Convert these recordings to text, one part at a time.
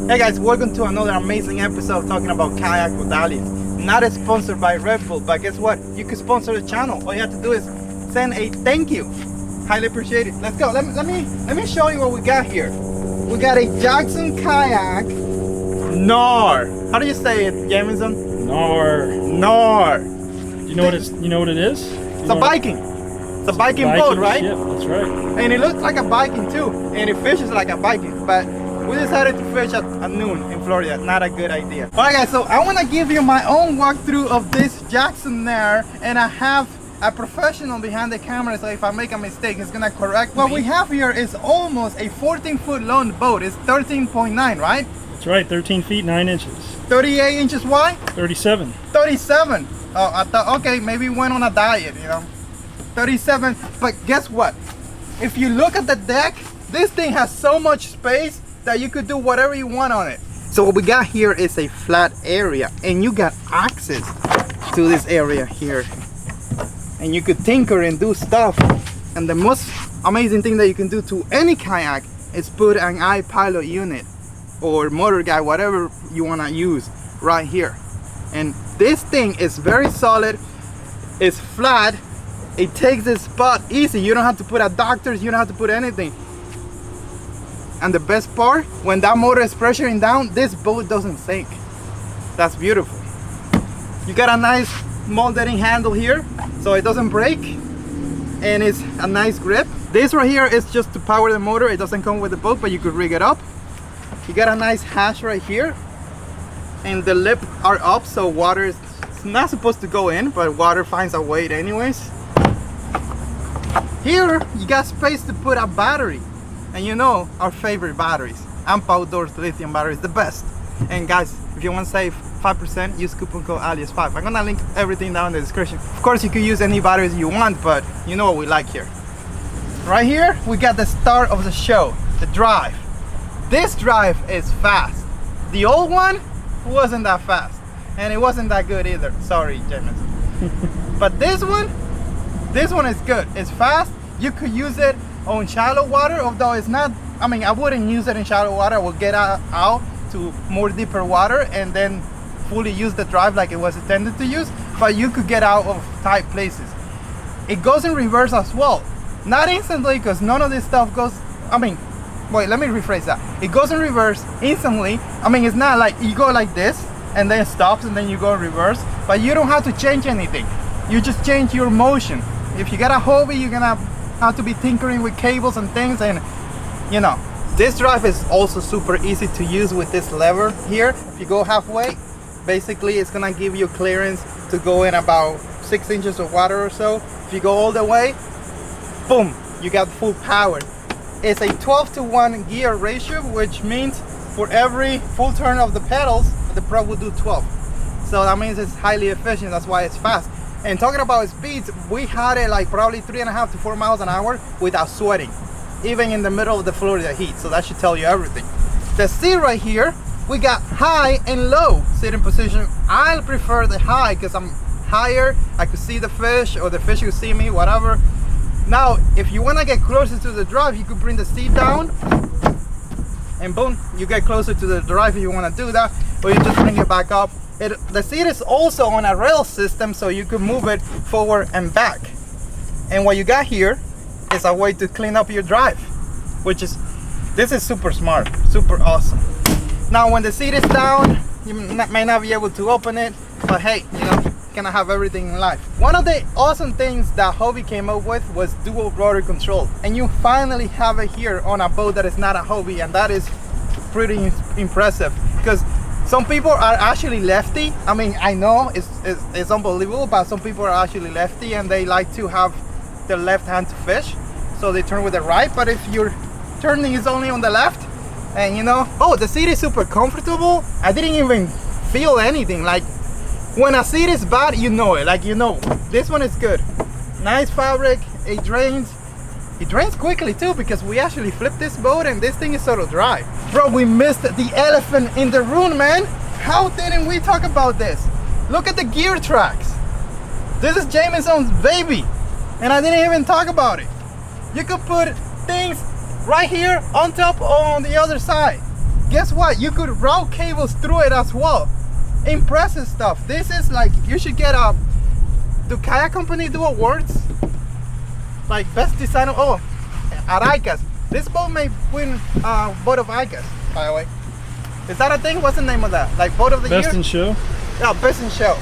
Hey guys, welcome to another amazing episode talking about kayak with Aliex. Not sponsored by Red Bull, but guess what? You can sponsor the channel. All you have to do is send a thank you. Highly appreciate it. Let's go. Let me show you what we got here. We got a Jackson Kayak Knarr. How do you say it, Jameson? Knarr. Knarr. You know what it is? It's a biking. It's a biking boat, right? Ship, that's right. And it looks like a biking too, and it fishes like a biking. But we decided to fish at noon in Florida. Not a good idea. All right, guys. So I want to give you my own walkthrough of this Jackson Knarr, and I have a professional behind the camera, so if I make a mistake, he's gonna correct me. What we have here is almost a 14-foot long boat. It's 13.9, right? That's right, 13 feet 9 inches. 38 inches wide? 37. 37. Oh, I thought, okay, maybe went on a diet, you know. 37, but guess what? If you look at the deck, this thing has so much space that you could do whatever you want on it. So what we got here is a flat area, and you got access to this area here. And you could tinker and do stuff. And the most amazing thing that you can do to any kayak is put an iPilot unit or motor guide, whatever you want to use right here. And this thing is very solid, it's flat, it takes the spot easy. You don't have to put adductors, you don't have to put anything. And the best part, when that motor is pressuring down, this boat doesn't sink. That's beautiful. You got a nice moldering handle here so it doesn't break, and it's a nice grip. This right here is just to power the motor. It doesn't come with the boat, but you could rig it up. You got a nice hatch right here, and the lip are up, so water is not supposed to go in, but water finds a way anyways. Here you got space to put a battery, and you know our favorite batteries, Amp Outdoors lithium batteries, the best. And guys, if you want to save 5%, use coupon code Aliex5. I'm gonna link everything down in the description. Of course, you could use any batteries you want, but you know what we like here. Right here, we got the start of the show, the drive. This drive is fast. The old one wasn't that fast, and it wasn't that good either. Sorry, Jameson. But this one is good. It's fast. You could use it on shallow water, although it's not, I mean, I wouldn't use it in shallow water. I would get out to more deeper water and then fully use the drive like it was intended to use, but you could get out of tight places. It goes in reverse as well. Not instantly, because none of this stuff goes, I mean, wait, let me rephrase that. It goes in reverse instantly. I mean, it's not like you go like this and then it stops and then you go in reverse, but you don't have to change anything. You just change your motion. If you got a hobby, you're gonna have to be tinkering with cables and things, and you know, this drive is also super easy to use with this lever here. If you go halfway, basically it's gonna give you clearance to go in about 6 inches of water or so. If you go all the way, boom, you got full power. It's a 12-to-1 gear ratio, which means for every full turn of the pedals, the Pro will do 12. So that means it's highly efficient, that's why it's fast. And talking about speeds, we had it like probably 3.5 to 4 miles an hour without sweating, even in the middle of the Florida heat. So that should tell you everything. The seat right here, we got high and low sitting position. I prefer the high because I'm higher. I could see the fish, or the fish could see me, whatever. Now, if you want to get closer to the drive, you could bring the seat down, and boom, you get closer to the drive if you want to do that, or you just bring it back up. The seat is also on a rail system, so you can move it forward and back. And what you got here is a way to clean up your drive, this is super smart, super awesome. Now when the seat is down, you may not be able to open it, but hey, you know, gonna have everything in life. One of the awesome things that Hobie came up with was dual rotor control, and you finally have it here on a boat that is not a Hobie, and that is pretty impressive, because some people are actually lefty. I mean, I know it's unbelievable, but some people are actually lefty and they like to have the left hand to fish, so they turn with the right. But if your turning is only on the left, and you know, oh, the seat is super comfortable. I didn't even feel anything. Like when a seat is bad, you know it. Like, you know, this one is good. Nice fabric. It drains quickly too, because we actually flipped this boat and this thing is sort of dry. Bro, we missed the elephant in the room, man. How didn't we talk about this? Look at the gear tracks. This is Jameson's baby, and I didn't even talk about it. You could put things right here on top on the other side. guess what? You could route cables through it as well. Impressive stuff. This is like, you should get a, do kayak company do awards? Like best design, oh, at ICAS. This boat may win boat of ICAS, by the way. Is that a thing? What's the name of that? Like boat of the year? Best in show? Yeah, best in show.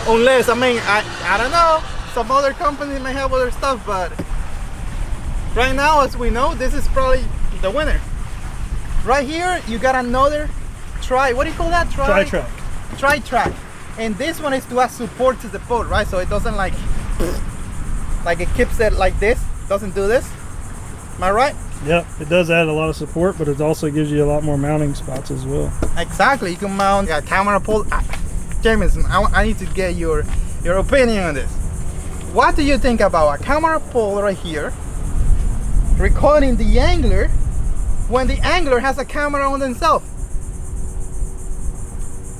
Unless, I mean, I don't know. Some other companies may have other stuff, but right now, as we know, this is probably the winner. Right here, you got another what do you call that? Tri-track. Tri-track. And this one is to add support to the boat, right? So it doesn't like it keeps it like this. Doesn't do this. Am I right? Yep, it does add a lot of support, but it also gives you a lot more mounting spots as well. Exactly. You can mount a camera pole. Jameson, I need to get your opinion on this. What do you think about a camera pole right here recording the angler when the angler has a camera on themselves?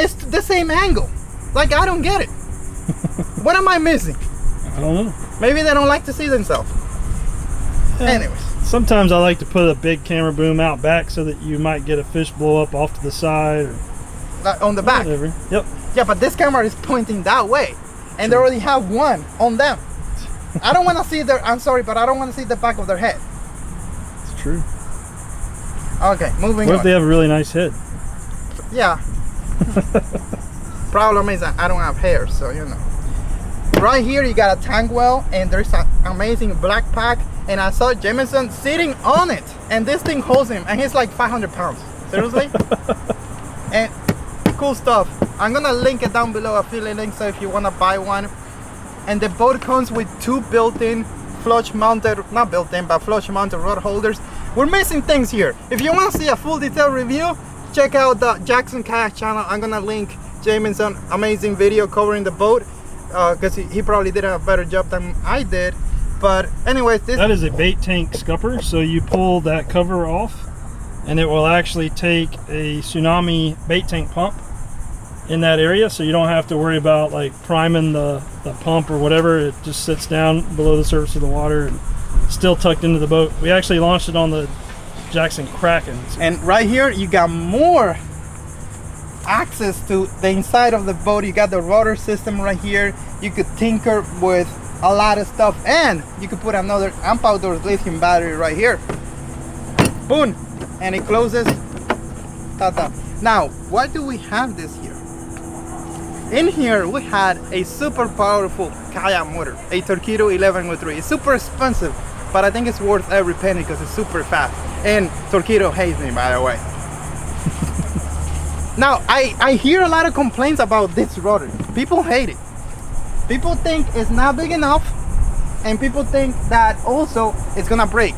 It's the same angle. Like, I don't get it. What am I missing? I don't know. Maybe they don't like to see themselves. Yeah. Anyways. Sometimes I like to put a big camera boom out back so that you might get a fish blow up off to the side or on the back. Whatever. Yep. Yeah, but this camera is pointing that way, and they already have one on them. I don't want to see their. I'm sorry, but I don't want to see the back of their head. It's true. Okay, moving on. What if they have a really nice head? Yeah. Problem is I don't have hair, so you know. Right here you got a tank well, and there's an amazing black pack, and I saw Jameson sitting on it, and this thing holds him, and he's like 500 pounds. Seriously? And cool stuff. I'm gonna link it down below, affiliate link, so if you wanna buy one. And the boat comes with two built-in flush mounted, not built-in, but flush mounted rod holders. We're missing things here. If you want to see a full detailed review, check out the Jackson Kayak channel. I'm gonna link Jameson amazing video covering the boat, because he probably did a better job than I did. But anyways, that is a bait tank scupper, so you pull that cover off and it will actually take a tsunami bait tank pump in that area, so you don't have to worry about like priming the pump or whatever. It just sits down below the surface of the water and still tucked into the boat. We actually launched it on the Jackson Kraken. And right here you got more access to the inside of the boat. You got the rudder system right here. You could tinker with a lot of stuff, and you could put another Amp Outdoors lithium battery right here. Boom, and it closes. Ta-ta. Now, why do we have this here? In here we had a super powerful Kayak Motor, a Torqeedo 1103. It's super expensive, but I think it's worth every penny because it's super fast. And Torqeedo hates me, by the way. Now, I hear a lot of complaints about this rudder. People hate it. People think it's not big enough, and people think that also it's gonna break.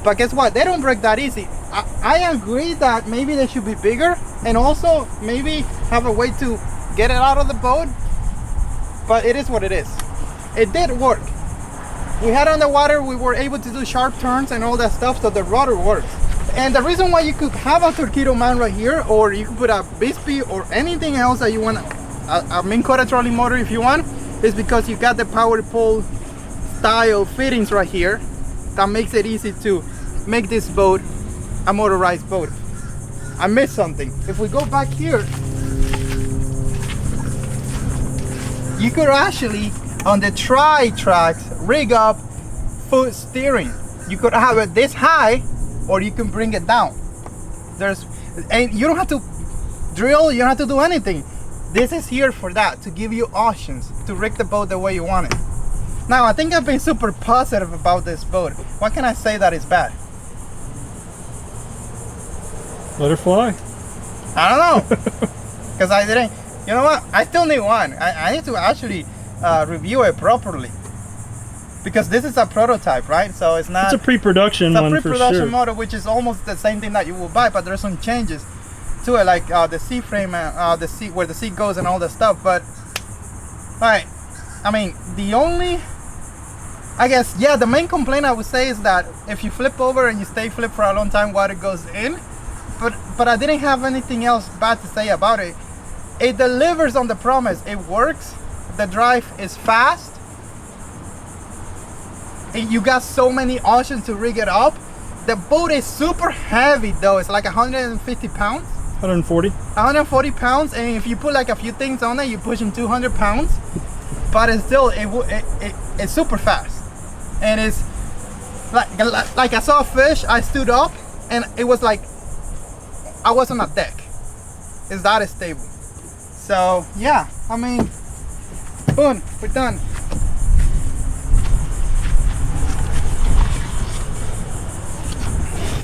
But guess what? They don't break that easy. I agree that maybe they should be bigger, and also maybe have a way to get it out of the boat, but it is what it is. It did work. We had on the water, we were able to do sharp turns and all that stuff, so the rudder works. And the reason why you could have a Torqeedo mount right here, or you could put a Bixpy or anything else that you want, a Minn Kota trolling motor if you want, is because you got the power pole style fittings right here that makes it easy to make this boat a motorized boat. I missed something. If we go back here, you could actually, on the tri-tracks, rig up foot steering. You could have it this high, or you can bring it down. And you don't have to drill, you don't have to do anything. This is here for that, to give you options, to rig the boat the way you want it. Now, I think I've been super positive about this boat. What can I say that is bad? Let her fly. I don't know, because I didn't. You know what? I still need one. I need to actually review it properly, because this is a prototype, right? So it's not. It's a pre-production one for sure. It's a pre-production model, which is almost the same thing that you will buy, but there's some changes to it, like the seat frame, the seat where the seat goes, and all that stuff. But all right, I mean, the only, I guess, yeah, the main complaint I would say is that if you flip over and you stay flipped for a long time, water goes in. But I didn't have anything else bad to say about it. It delivers on the promise. It works. The drive is fast. And you got so many options to rig it up The boat is super heavy though. It's like 150 pounds. 140. 140 pounds, and if you put like a few things on it, you're pushing 200 pounds. But it's still, it's super fast. And it's like I saw a fish, I stood up, and it was like I was on a deck. It's that stable. So yeah, I mean, boom, we're done.